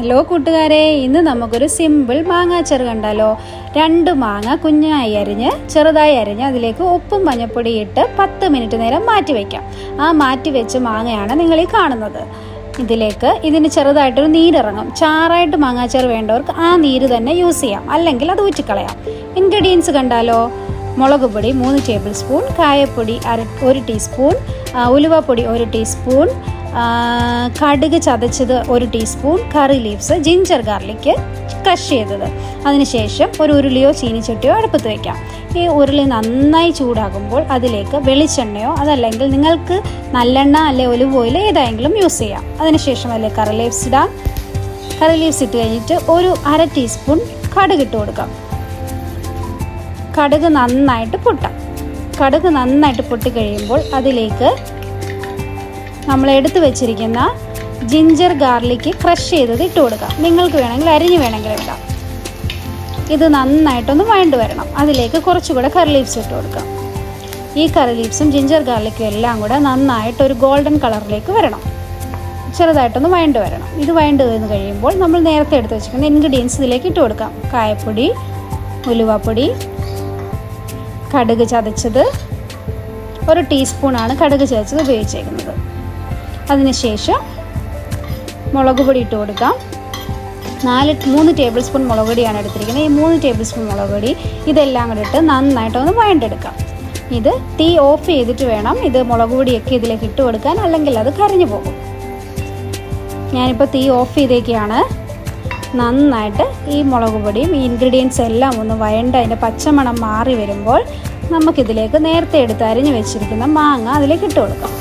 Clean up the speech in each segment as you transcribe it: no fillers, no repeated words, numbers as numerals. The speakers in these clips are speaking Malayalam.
ഹലോ കൂട്ടുകാരെ, ഇന്ന് നമുക്കൊരു സിമ്പിൾ മാങ്ങാച്ചാർ കണ്ടാലോ. 2 മാങ്ങ കുഞ്ഞായി അരിഞ്ഞ് ചെറുതായി അരിഞ്ഞ് അതിലേക്ക് ഉപ്പും മഞ്ഞൾപ്പൊടി ഇട്ട് 10 മിനിറ്റ് നേരം മാറ്റി വയ്ക്കാം. ആ മാറ്റി വെച്ച മാങ്ങയാണ് നിങ്ങൾ ഈ കാണുന്നത്. ഇതിന് ചെറുതായിട്ടൊരു നീരിറങ്ങും. ചാറായിട്ട് മാങ്ങാച്ചാർ വേണ്ടവർക്ക് ആ നീര് തന്നെ യൂസ് ചെയ്യാം, അല്ലെങ്കിൽ അത് ഊറ്റിക്കളയാം. ഇൻഗ്രീഡിയൻസ് കണ്ടാലോ. മുളക് പൊടി 3 ടേബിൾ സ്പൂൺ, കായപ്പൊടി 1 ടീസ്പൂൺ, ഉലുവപ്പൊടി 1 ടീസ്പൂൺ, കടുക് ചതച്ചത് 1 ടീസ്പൂൺ, കറി ലീവ്സ്, ജിഞ്ചർ ഗാർലിക്ക് ക്രഷ് ചെയ്തത്. അതിനുശേഷം ഒരു ഉരുളിയോ ചീനിച്ചട്ടിയോ അടുപ്പത്ത് വയ്ക്കാം. ഈ ഉരുളി നന്നായി ചൂടാകുമ്പോൾ അതിലേക്ക് വെളിച്ചെണ്ണയോ അതല്ലെങ്കിൽ നിങ്ങൾക്ക് നല്ലെണ്ണ അല്ലെ ഒലിവ് ഓയിൽ ഏതായെങ്കിലും യൂസ് ചെയ്യാം. അതിനുശേഷം അതിലേക്ക് കറി ലീവ്സ് ഇടാം. കറി ലീവ്സ് ഇട്ട് കഴിഞ്ഞിട്ട് ഒരു 1/2 ടീസ്പൂൺ കടുക് ഇട്ട് കൊടുക്കാം. കടുക് നന്നായിട്ട് പൊട്ടിക്കഴിയുമ്പോൾ അതിലേക്ക് നമ്മൾ എടുത്തു വെച്ചിരിക്കുന്ന ജിഞ്ചർ ഗാർലിക്ക് ക്രഷ് ചെയ്തത് ഇട്ട് കൊടുക്കാം. നിങ്ങൾക്ക് വേണമെങ്കിൽ അരിഞ്ഞ് വേണമെങ്കിൽ ഇടാം. ഇത് നന്നായിട്ടൊന്ന് വഴണ്ട് വരണം. അതിലേക്ക് കുറച്ചുകൂടെ കറി ലീവ്സ് ഇട്ട് കൊടുക്കാം. ഈ കറി ലീവ്സും ജിഞ്ചർ ഗാർലിക്കും എല്ലാം കൂടെ നന്നായിട്ടൊരു ഗോൾഡൻ കളറിലേക്ക് വരണം. ചെറുതായിട്ടൊന്ന് വഴണ്ട് വരണം. ഇത് വഴണ്ട് വന്ന് കഴിയുമ്പോൾ നമ്മൾ നേരത്തെ എടുത്ത് വെച്ചിരിക്കുന്ന ഇൻഗ്രീഡിയൻസ് ഇതിലേക്ക് ഇട്ട് കൊടുക്കാം. കായപ്പൊടി, ഉലുവപ്പൊടി, കടുക് ചതച്ചത് 1 ടീസ്പൂണാണ് കടുക് ചതച്ചത് ഉപയോഗിച്ചേക്കുന്നത്. അതിനുശേഷം മുളക് പൊടി ഇട്ട് കൊടുക്കാം. 3 ടേബിൾ സ്പൂൺ മുളക് പൊടിയാണ് എടുത്തിരിക്കുന്നത്. ഈ 3 ടേബിൾ സ്പൂൺ മുളക് പൊടി ഇതെല്ലാം കൂടി ഇട്ട് നന്നായിട്ടൊന്ന് വഴണ്ടെടുക്കാം. ഇത് തീ ഓഫ് ചെയ്തിട്ട് വേണം ഇത് മുളക് പൊടിയൊക്കെ ഇതിലേക്ക് ഇട്ട് കൊടുക്കാൻ, അല്ലെങ്കിൽ അത് കരിഞ്ഞു പോകും. ഞാനിപ്പോൾ തീ ഓഫ് ചെയ്തേക്കാണ്. നന്നായിട്ട് ഈ മുളക് പൊടിയും ഈ ഇൻഗ്രീഡിയൻസ് എല്ലാം ഒന്ന് വഴണ്ട് അതിൻ്റെ പച്ചമണം മാറി വരുമ്പോൾ നമുക്കിതിലേക്ക് നേരത്തെ എടുത്ത് അരിഞ്ഞു വെച്ചിരിക്കുന്ന മാങ്ങ അതിലേക്ക് ഇട്ട് കൊടുക്കാം.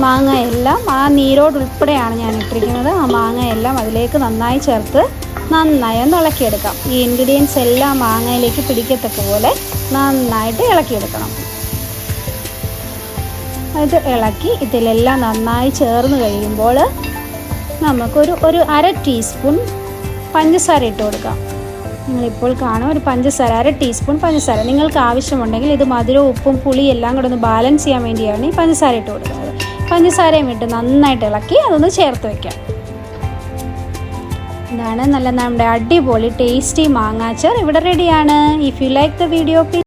മാങ്ങ എല്ലാം ആ നീരോടുൾപ്പെടെയാണ് ഞാൻ ഇട്ടിരിക്കുന്നത്. ആ മാങ്ങ എല്ലാം അതിലേക്ക് നന്നായി ചേർത്ത് നന്നായി ഒന്ന് ഇളക്കിയെടുക്കാം. ഈ ഇൻഗ്രീഡിയൻസ് എല്ലാം മാങ്ങയിലേക്ക് പിടിക്കത്തക്ക പോലെ നന്നായിട്ട് ഇളക്കിയെടുക്കണം. ഇത് ഇളക്കി ഇതിലെല്ലാം നന്നായി ചേർന്ന് കഴിയുമ്പോൾ നമുക്കൊരു 1/2 ടീസ്പൂൺ പഞ്ചസാര ഇട്ട് കൊടുക്കാം. നിങ്ങളിപ്പോൾ കാണും ഒരു പഞ്ചസാര 1/2 ടീസ്പൂൺ പഞ്ചസാര. നിങ്ങൾക്ക് ആവശ്യമുണ്ടെങ്കിൽ ഇത് മധുരവും ഉപ്പും പുളിയും എല്ലാം കൂടെ ഒന്ന് ബാലൻസ് ചെയ്യാൻ വേണ്ടിയാണ് ഈ പഞ്ചസാര ഇട്ട് കൊടുക്കുന്നത്. പഞ്ചസാരയും ഇട്ട് നന്നായിട്ട് ഇളക്കി അതൊന്ന് ചേർത്ത് വയ്ക്കാം. ഇതാണ് നമ്മുടെ അടിപൊളി ടേസ്റ്റി മാങ്ങാച്ചാർ ഇവിടെ റെഡിയാണ്. If you like the video